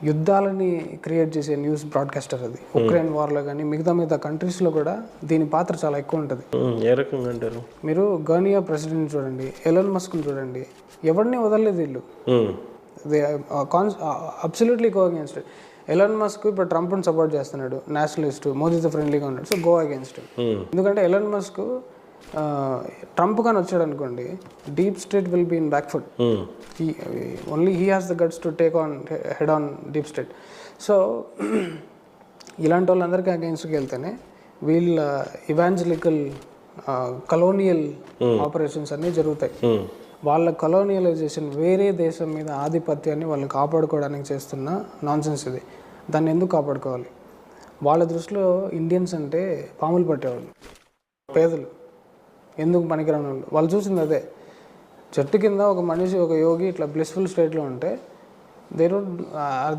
యుద్ధాలని create చేసే news broadcaster అది. Ukraine వార్లో కానీ మిగతా కంట్రీస్లో కూడా దీని పాత్ర చాలా ఎక్కువ ఉంటుంది. ఏ రకంగా అంటారు? మీరు గర్నియా ప్రెసిడెంట్ చూడండి, ఎలాన్ మస్క్ని చూడండి, ఎవరిని వదలలేదు వీళ్ళు. Absolutely go against. Elon Musk ఇప్పుడు ట్రంప్ని సపోర్ట్ చేస్తున్నాడు, నేషనలిస్ట్, మోదీతో ఫ్రెండ్లీగా ఉన్నాడు, సో గో అగేన్స్ట్. ఎందుకంటే ఎలాన్ మస్క్ ట్రంప్ కానీ వచ్చాడు అనుకోండి, deep state will be in back foot. Only he has the guts to take on head on deep state. So ఇలాంటి వాళ్ళందరికీ అగేన్స్ట్కి వెళ్తేనే వీళ్ళ ఇవాంజలికల్ కలోనియల్ ఆపరేషన్స్ అన్నీ జరుగుతాయి. వాళ్ళ కలోనియలైజేషన్, వేరే దేశం మీద ఆధిపత్యాన్ని వాళ్ళు కాపాడుకోవడానికి చేస్తున్న నాన్సెన్స్ ఇది. దాన్ని ఎందుకు కాపాడుకోవాలి? వాళ్ళ దృష్టిలో ఇండియన్స్ అంటే పాములు పట్టేవాళ్ళు, పేదలు, ఎందుకు పనికిరాని వాళ్ళు. వాళ్ళు చూసింది అదే. చెట్టు కింద ఒక మనిషి, ఒక యోగి ఇట్లా బ్లిస్ఫుల్ స్టేట్లో ఉంటే దే డోంట్